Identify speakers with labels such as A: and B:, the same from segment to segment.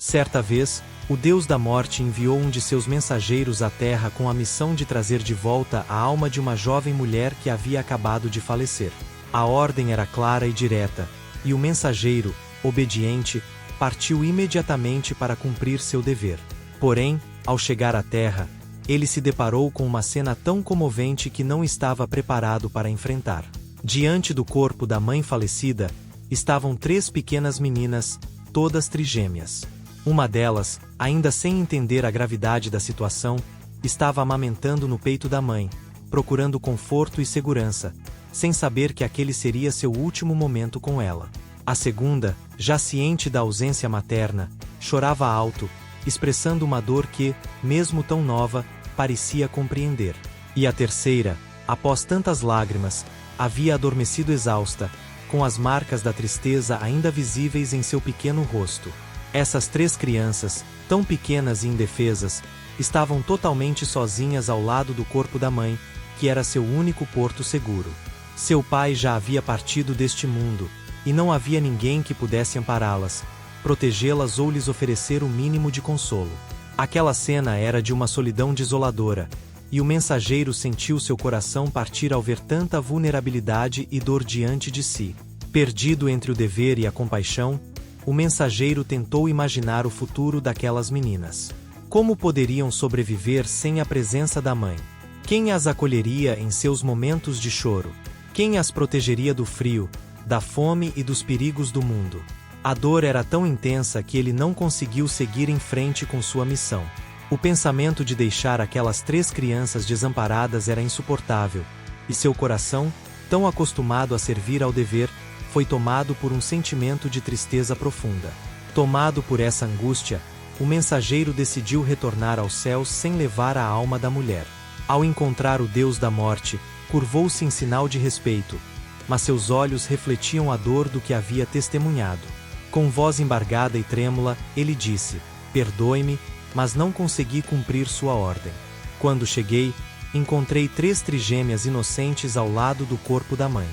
A: Certa vez, o Deus da Morte enviou um de seus mensageiros à Terra com a missão de trazer de volta a alma de uma jovem mulher que havia acabado de falecer. A ordem era clara e direta, e o mensageiro, obediente, partiu imediatamente para cumprir seu dever. Porém, ao chegar à Terra, ele se deparou com uma cena tão comovente que não estava preparado para enfrentar. Diante do corpo da mãe falecida, estavam 3 pequenas meninas, todas trigêmeas. Uma delas, ainda sem entender a gravidade da situação, estava amamentando no peito da mãe, procurando conforto e segurança, sem saber que aquele seria seu último momento com ela. A segunda, já ciente da ausência materna, chorava alto, expressando uma dor que, mesmo tão nova, parecia compreender. E a terceira, após tantas lágrimas, havia adormecido exausta, com as marcas da tristeza ainda visíveis em seu pequeno rosto. Essas 3 crianças, tão pequenas e indefesas, estavam totalmente sozinhas ao lado do corpo da mãe, que era seu único porto seguro. Seu pai já havia partido deste mundo, e não havia ninguém que pudesse ampará-las, protegê-las ou lhes oferecer o mínimo de consolo. Aquela cena era de uma solidão desoladora, e o mensageiro sentiu seu coração partir ao ver tanta vulnerabilidade e dor diante de si. Perdido entre o dever e a compaixão, o mensageiro tentou imaginar o futuro daquelas meninas. Como poderiam sobreviver sem a presença da mãe? Quem as acolheria em seus momentos de choro? Quem as protegeria do frio, da fome e dos perigos do mundo? A dor era tão intensa que ele não conseguiu seguir em frente com sua missão. O pensamento de deixar aquelas 3 crianças desamparadas era insuportável, e seu coração, tão acostumado a servir ao dever, foi tomado por um sentimento de tristeza profunda. Tomado por essa angústia, o mensageiro decidiu retornar aos céus sem levar a alma da mulher. Ao encontrar o Deus da Morte, curvou-se em sinal de respeito, mas seus olhos refletiam a dor do que havia testemunhado. Com voz embargada e trêmula, ele disse: "Perdoe-me, mas não consegui cumprir sua ordem. Quando cheguei, encontrei 3 trigêmeas inocentes ao lado do corpo da mãe.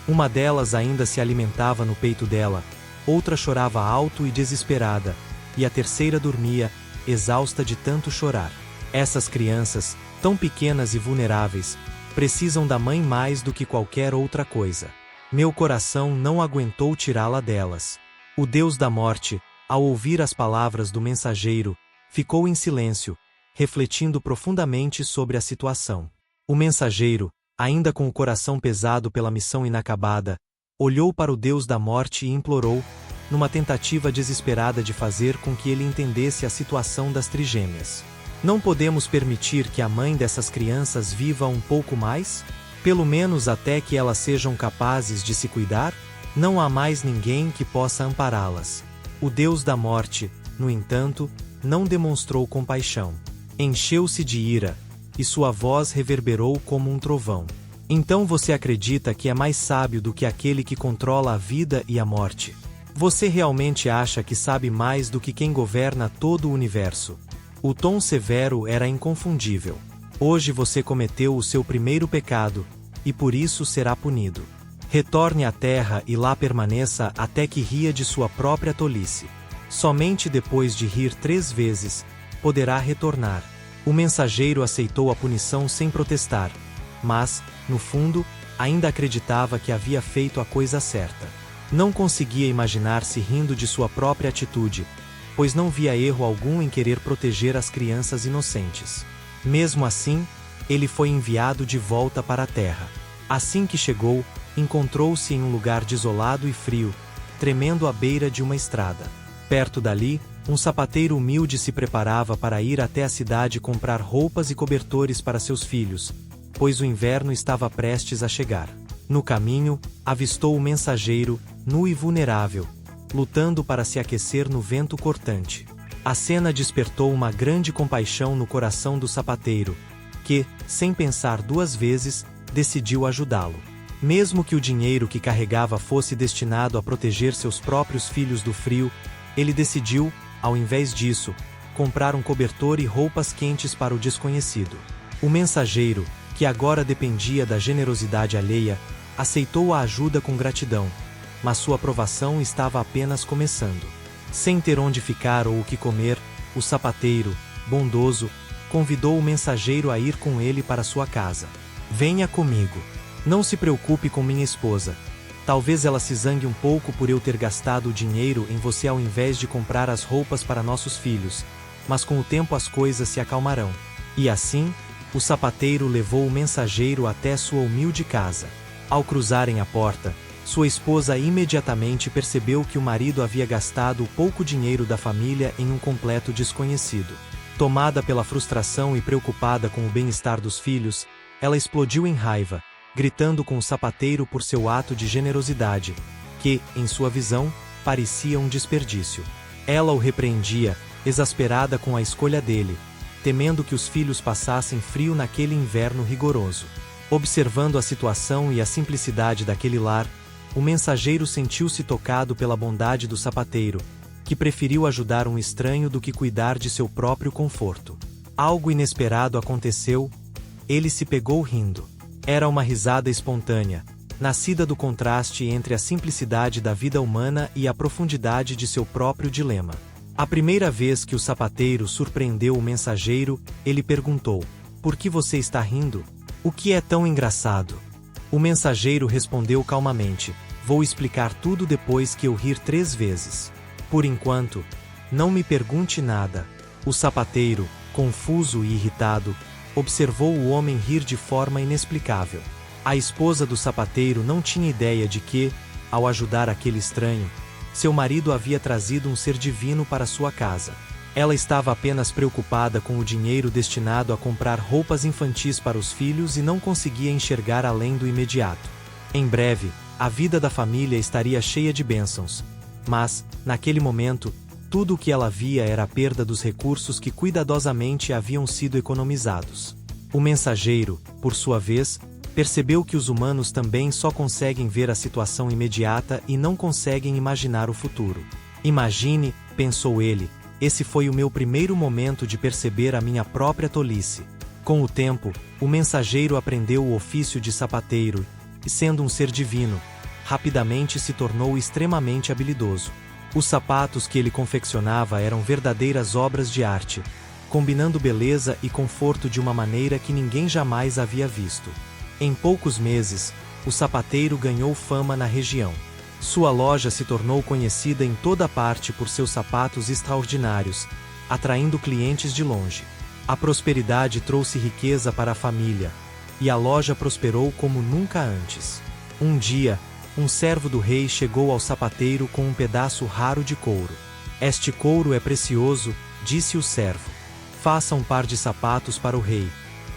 A: Uma delas ainda se alimentava no peito dela, outra chorava alto e desesperada, e a terceira dormia, exausta de tanto chorar. Essas crianças, tão pequenas e vulneráveis, precisam da mãe mais do que qualquer outra coisa. Meu coração não aguentou tirá-la delas." O Deus da Morte, ao ouvir as palavras do mensageiro, ficou em silêncio, refletindo profundamente sobre a situação. O mensageiro, ainda com o coração pesado pela missão inacabada, olhou para o Deus da Morte e implorou, numa tentativa desesperada de fazer com que ele entendesse a situação das trigêmeas: "Não podemos permitir que a mãe dessas crianças viva um pouco mais? Pelo menos até que elas sejam capazes de se cuidar? Não há mais ninguém que possa ampará-las." O Deus da Morte, no entanto, não demonstrou compaixão. Encheu-se de ira, e sua voz reverberou como um trovão: "Então você acredita que é mais sábio do que aquele que controla a vida e a morte? Você realmente acha que sabe mais do que quem governa todo o universo?" O tom severo era inconfundível. "Hoje você cometeu o seu primeiro pecado, e por isso será punido. Retorne à terra e lá permaneça até que ria de sua própria tolice. Somente depois de rir 3 vezes, poderá retornar." O mensageiro aceitou a punição sem protestar, mas, no fundo, ainda acreditava que havia feito a coisa certa. Não conseguia imaginar-se rindo de sua própria atitude, pois não via erro algum em querer proteger as crianças inocentes. Mesmo assim, ele foi enviado de volta para a terra. Assim que chegou, encontrou-se em um lugar desolado e frio, tremendo à beira de uma estrada. Perto dali, um sapateiro humilde se preparava para ir até a cidade comprar roupas e cobertores para seus filhos, pois o inverno estava prestes a chegar. No caminho, avistou o mensageiro, nu e vulnerável, lutando para se aquecer no vento cortante. A cena despertou uma grande compaixão no coração do sapateiro, que, sem pensar 2 vezes, decidiu ajudá-lo. Mesmo que o dinheiro que carregava fosse destinado a proteger seus próprios filhos do frio, ele decidiu, ao invés disso, comprar um cobertor e roupas quentes para o desconhecido. O mensageiro, que agora dependia da generosidade alheia, aceitou a ajuda com gratidão, mas sua aprovação estava apenas começando. Sem ter onde ficar ou o que comer, o sapateiro, bondoso, convidou o mensageiro a ir com ele para sua casa. Venha comigo. Não se preocupe com minha esposa. Talvez ela se zangue um pouco por eu ter gastado o dinheiro em você ao invés de comprar as roupas para nossos filhos, mas com o tempo as coisas se acalmarão. E assim, o sapateiro levou o mensageiro até sua humilde casa. Ao cruzarem a porta, sua esposa imediatamente percebeu que o marido havia gastado o pouco dinheiro da família em um completo desconhecido. Tomada pela frustração e preocupada com o bem-estar dos filhos, ela explodiu em raiva, gritando com o sapateiro por seu ato de generosidade, que, em sua visão, parecia um desperdício. Ela o repreendia, exasperada com a escolha dele, temendo que os filhos passassem frio naquele inverno rigoroso. Observando a situação e a simplicidade daquele lar, o mensageiro sentiu-se tocado pela bondade do sapateiro, que preferiu ajudar um estranho do que cuidar de seu próprio conforto. Algo inesperado aconteceu. Ele se pegou rindo. Era uma risada espontânea, nascida do contraste entre a simplicidade da vida humana e a profundidade de seu próprio dilema. A primeira vez que o sapateiro surpreendeu o mensageiro, ele perguntou: "Por que você está rindo? O que é tão engraçado?" O mensageiro respondeu calmamente: "Vou explicar tudo depois que eu rir 3 vezes. Por enquanto, não me pergunte nada." O sapateiro, confuso e irritado, observou o homem rir de forma inexplicável. A esposa do sapateiro não tinha ideia de que, ao ajudar aquele estranho, seu marido havia trazido um ser divino para sua casa. Ela estava apenas preocupada com o dinheiro destinado a comprar roupas infantis para os filhos e não conseguia enxergar além do imediato. Em breve, a vida da família estaria cheia de bênçãos. Mas, naquele momento, tudo o que ela via era a perda dos recursos que cuidadosamente haviam sido economizados. O mensageiro, por sua vez, percebeu que os humanos também só conseguem ver a situação imediata e não conseguem imaginar o futuro. "Imagine", pensou ele, "esse foi o meu primeiro momento de perceber a minha própria tolice." Com o tempo, o mensageiro aprendeu o ofício de sapateiro, e sendo um ser divino, rapidamente se tornou extremamente habilidoso. Os sapatos que ele confeccionava eram verdadeiras obras de arte, combinando beleza e conforto de uma maneira que ninguém jamais havia visto. Em poucos meses, o sapateiro ganhou fama na região. Sua loja se tornou conhecida em toda parte por seus sapatos extraordinários, atraindo clientes de longe. A prosperidade trouxe riqueza para a família, e a loja prosperou como nunca antes. Um dia, um servo do rei chegou ao sapateiro com um pedaço raro de couro. "Este couro é precioso", disse o servo. "Faça um par de sapatos para o rei.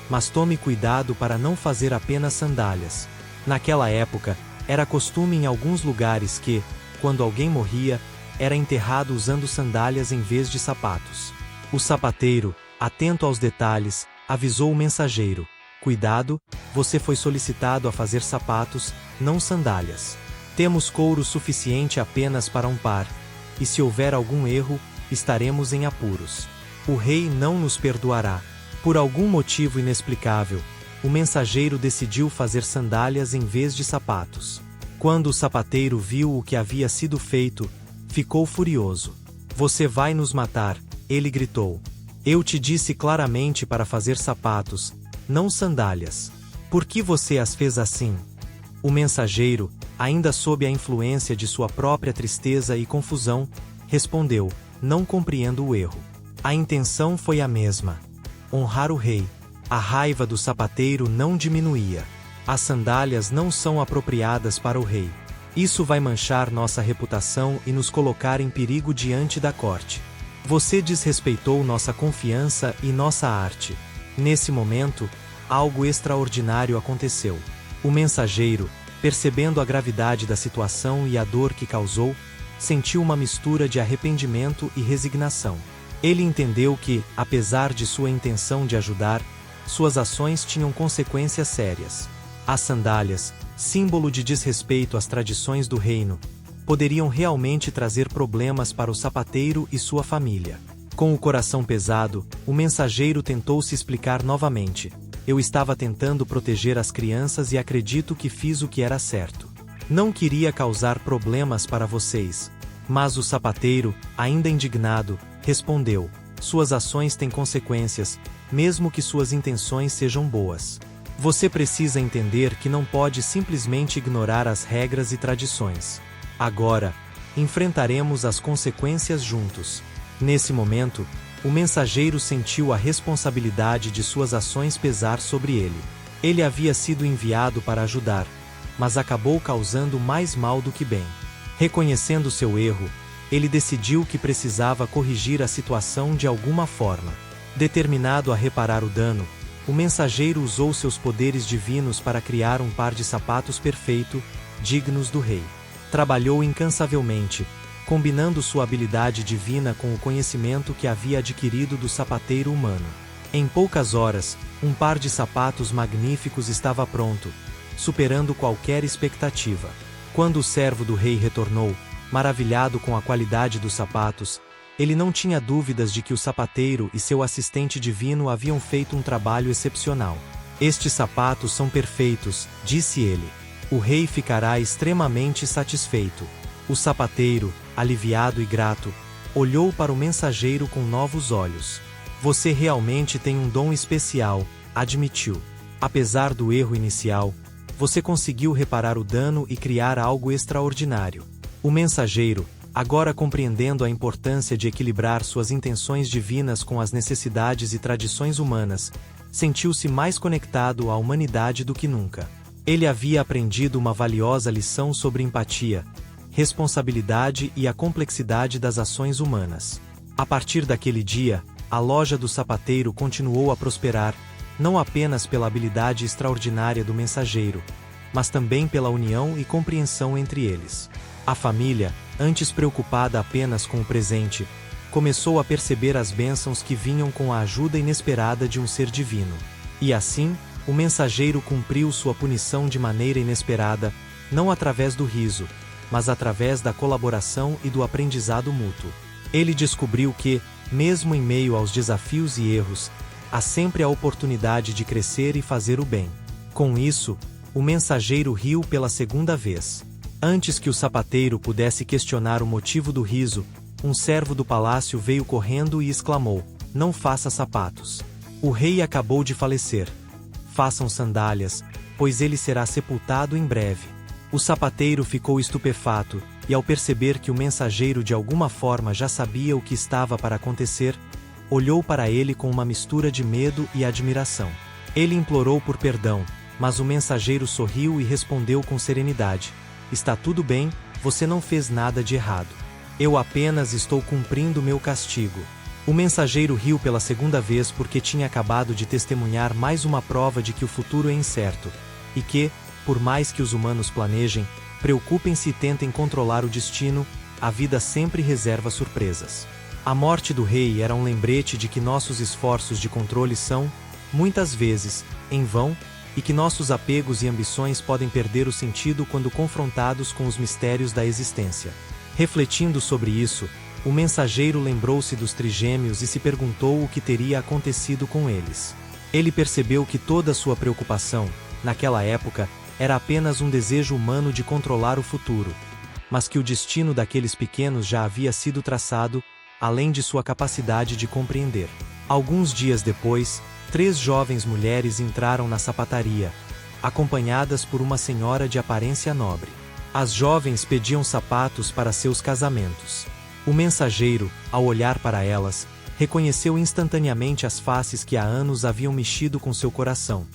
A: Mas tome cuidado para não fazer apenas sandálias." Naquela época, era costume em alguns lugares que, quando alguém morria, era enterrado usando sandálias em vez de sapatos. O sapateiro, atento aos detalhes, avisou o mensageiro: "Cuidado, você foi solicitado a fazer sapatos, não sandálias. Temos couro suficiente apenas para um par, e se houver algum erro, estaremos em apuros. O rei não nos perdoará." Por algum motivo inexplicável, o mensageiro decidiu fazer sandálias em vez de sapatos. Quando o sapateiro viu o que havia sido feito, ficou furioso. "Você vai nos matar", ele gritou. "Eu te disse claramente para fazer sapatos, não sandálias. Por que você as fez assim?" O mensageiro, ainda sob a influência de sua própria tristeza e confusão, respondeu: "Não compreendo o erro. A intenção foi a mesma: honrar o rei." A raiva do sapateiro não diminuía. "As sandálias não são apropriadas para o rei. Isso vai manchar nossa reputação e nos colocar em perigo diante da corte. Você desrespeitou nossa confiança e nossa arte." Nesse momento, algo extraordinário aconteceu. O mensageiro, percebendo a gravidade da situação e a dor que causou, sentiu uma mistura de arrependimento e resignação. Ele entendeu que, apesar de sua intenção de ajudar, suas ações tinham consequências sérias. As sandálias, símbolo de desrespeito às tradições do reino, poderiam realmente trazer problemas para o sapateiro e sua família. Com o coração pesado, o mensageiro tentou se explicar novamente: "Eu estava tentando proteger as crianças e acredito que fiz o que era certo. Não queria causar problemas para vocês." Mas o sapateiro, ainda indignado, respondeu: suas ações têm consequências, mesmo que suas intenções sejam boas. Você precisa entender que não pode simplesmente ignorar as regras e tradições. Agora, enfrentaremos as consequências juntos. Nesse momento, o mensageiro sentiu a responsabilidade de suas ações pesar sobre ele. Ele havia sido enviado para ajudar, mas acabou causando mais mal do que bem. Reconhecendo seu erro, ele decidiu que precisava corrigir a situação de alguma forma. Determinado a reparar o dano, o mensageiro usou seus poderes divinos para criar um par de sapatos perfeito, dignos do rei. Trabalhou incansavelmente, combinando sua habilidade divina com o conhecimento que havia adquirido do sapateiro humano. Em poucas horas, um par de sapatos magníficos estava pronto, superando qualquer expectativa. Quando o servo do rei retornou, maravilhado com a qualidade dos sapatos, ele não tinha dúvidas de que o sapateiro e seu assistente divino haviam feito um trabalho excepcional. Estes sapatos são perfeitos, disse ele. O rei ficará extremamente satisfeito. O sapateiro, aliviado e grato, olhou para o mensageiro com novos olhos. Você realmente tem um dom especial, admitiu. Apesar do erro inicial, você conseguiu reparar o dano e criar algo extraordinário. O mensageiro, agora compreendendo a importância de equilibrar suas intenções divinas com as necessidades e tradições humanas, sentiu-se mais conectado à humanidade do que nunca. Ele havia aprendido uma valiosa lição sobre empatia, responsabilidade e a complexidade das ações humanas. A partir daquele dia, a loja do sapateiro continuou a prosperar, não apenas pela habilidade extraordinária do mensageiro, mas também pela união e compreensão entre eles. A família, antes preocupada apenas com o presente, começou a perceber as bênçãos que vinham com a ajuda inesperada de um ser divino. E assim, o mensageiro cumpriu sua punição de maneira inesperada, não através do riso, mas através da colaboração e do aprendizado mútuo. Ele descobriu que, mesmo em meio aos desafios e erros, há sempre a oportunidade de crescer e fazer o bem. Com isso, o mensageiro riu pela segunda vez. Antes que o sapateiro pudesse questionar o motivo do riso, um servo do palácio veio correndo e exclamou: não faça sapatos. O rei acabou de falecer. Façam sandálias, pois ele será sepultado em breve. O sapateiro ficou estupefato, e ao perceber que o mensageiro de alguma forma já sabia o que estava para acontecer, olhou para ele com uma mistura de medo e admiração. Ele implorou por perdão, mas o mensageiro sorriu e respondeu com serenidade: está tudo bem, você não fez nada de errado. Eu apenas estou cumprindo meu castigo. O mensageiro riu pela segunda vez porque tinha acabado de testemunhar mais uma prova de que o futuro é incerto, e que, por mais que os humanos planejem, preocupem-se e tentem controlar o destino, a vida sempre reserva surpresas. A morte do rei era um lembrete de que nossos esforços de controle são, muitas vezes, em vão, e que nossos apegos e ambições podem perder o sentido quando confrontados com os mistérios da existência. Refletindo sobre isso, o mensageiro lembrou-se dos trigêmeos e se perguntou o que teria acontecido com eles. Ele percebeu que toda sua preocupação, naquela época, era apenas um desejo humano de controlar o futuro, mas que o destino daqueles pequenos já havia sido traçado, além de sua capacidade de compreender. Alguns dias depois, 3 jovens mulheres entraram na sapataria, acompanhadas por uma senhora de aparência nobre. As jovens pediam sapatos para seus casamentos. O mensageiro, ao olhar para elas, reconheceu instantaneamente as faces que há anos haviam mexido com seu coração.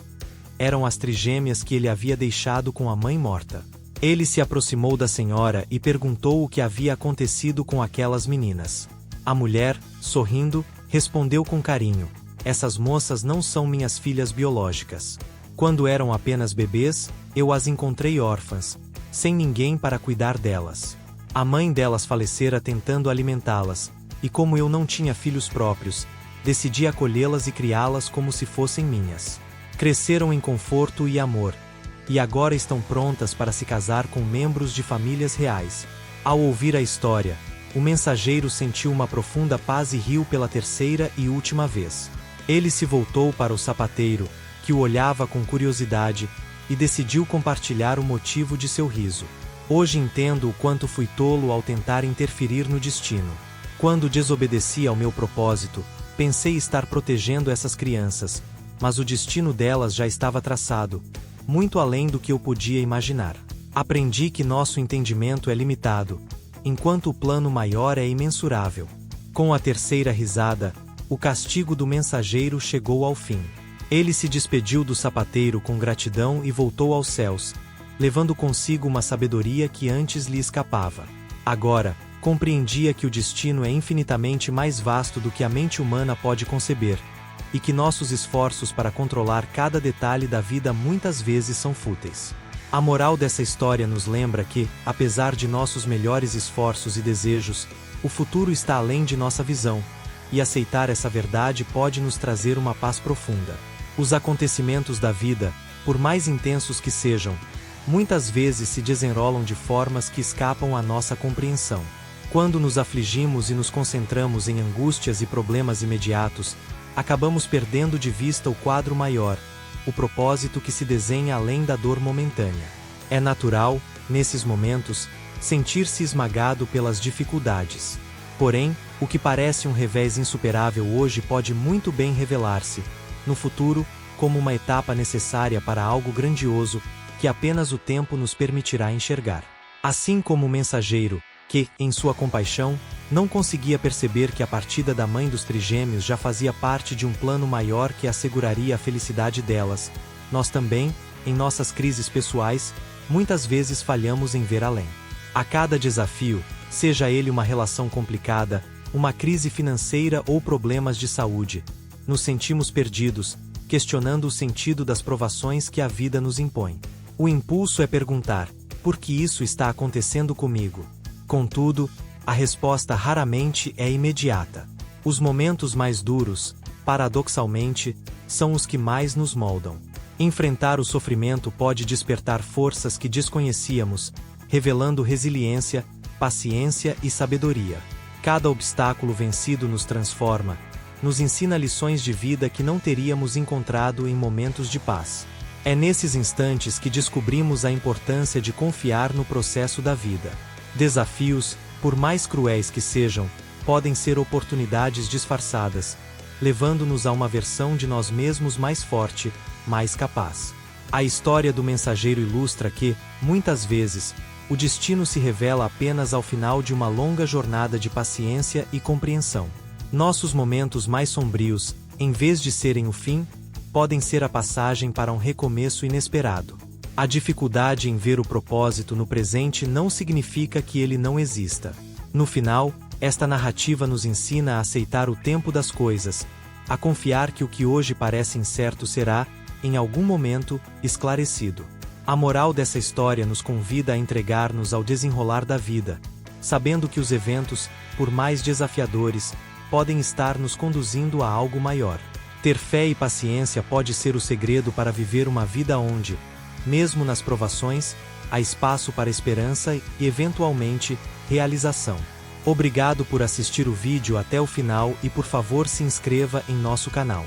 A: Eram as trigêmeas que ele havia deixado com a mãe morta. Ele se aproximou da senhora e perguntou o que havia acontecido com aquelas meninas. A mulher, sorrindo, respondeu com carinho: essas moças não são minhas filhas biológicas. Quando eram apenas bebês, eu as encontrei órfãs, sem ninguém para cuidar delas. A mãe delas falecera tentando alimentá-las, e como eu não tinha filhos próprios, decidi acolhê-las e criá-las como se fossem minhas. Cresceram em conforto e amor, e agora estão prontas para se casar com membros de famílias reais. Ao ouvir a história, o mensageiro sentiu uma profunda paz e riu pela terceira e última vez. Ele se voltou para o sapateiro, que o olhava com curiosidade, e decidiu compartilhar o motivo de seu riso. Hoje entendo o quanto fui tolo ao tentar interferir no destino. Quando desobedeci ao meu propósito, pensei estar protegendo essas crianças, mas o destino delas já estava traçado, muito além do que eu podia imaginar. Aprendi que nosso entendimento é limitado, enquanto o plano maior é imensurável. Com a terceira risada, o castigo do mensageiro chegou ao fim. Ele se despediu do sapateiro com gratidão e voltou aos céus, levando consigo uma sabedoria que antes lhe escapava. Agora, compreendia que o destino é infinitamente mais vasto do que a mente humana pode conceber, e que nossos esforços para controlar cada detalhe da vida muitas vezes são fúteis. A moral dessa história nos lembra que, apesar de nossos melhores esforços e desejos, o futuro está além de nossa visão, e aceitar essa verdade pode nos trazer uma paz profunda. Os acontecimentos da vida, por mais intensos que sejam, muitas vezes se desenrolam de formas que escapam à nossa compreensão. Quando nos afligimos e nos concentramos em angústias e problemas imediatos, acabamos perdendo de vista o quadro maior, o propósito que se desenha além da dor momentânea. É natural, nesses momentos, sentir-se esmagado pelas dificuldades. Porém, o que parece um revés insuperável hoje pode muito bem revelar-se, no futuro, como uma etapa necessária para algo grandioso, que apenas o tempo nos permitirá enxergar. Assim como o mensageiro, que, em sua compaixão, não conseguia perceber que a partida da mãe dos trigêmeos já fazia parte de um plano maior que asseguraria a felicidade delas, nós também, em nossas crises pessoais, muitas vezes falhamos em ver além. A cada desafio, seja ele uma relação complicada, uma crise financeira ou problemas de saúde, nos sentimos perdidos, questionando o sentido das provações que a vida nos impõe. O impulso é perguntar: por que isso está acontecendo comigo? Contudo, a resposta raramente é imediata. Os momentos mais duros, paradoxalmente, são os que mais nos moldam. Enfrentar o sofrimento pode despertar forças que desconhecíamos, revelando resiliência, paciência e sabedoria. Cada obstáculo vencido nos transforma, nos ensina lições de vida que não teríamos encontrado em momentos de paz. É nesses instantes que descobrimos a importância de confiar no processo da vida. Desafios, por mais cruéis que sejam, podem ser oportunidades disfarçadas, levando-nos a uma versão de nós mesmos mais forte, mais capaz. A história do mensageiro ilustra que, muitas vezes, o destino se revela apenas ao final de uma longa jornada de paciência e compreensão. Nossos momentos mais sombrios, em vez de serem o fim, podem ser a passagem para um recomeço inesperado. A dificuldade em ver o propósito no presente não significa que ele não exista. No final, esta narrativa nos ensina a aceitar o tempo das coisas, a confiar que o que hoje parece incerto será, em algum momento, esclarecido. A moral dessa história nos convida a entregar-nos ao desenrolar da vida, sabendo que os eventos, por mais desafiadores, podem estar nos conduzindo a algo maior. Ter fé e paciência pode ser o segredo para viver uma vida onde, mesmo nas provações, há espaço para esperança e, eventualmente, realização. Obrigado por assistir o vídeo até o final e por favor se inscreva em nosso canal.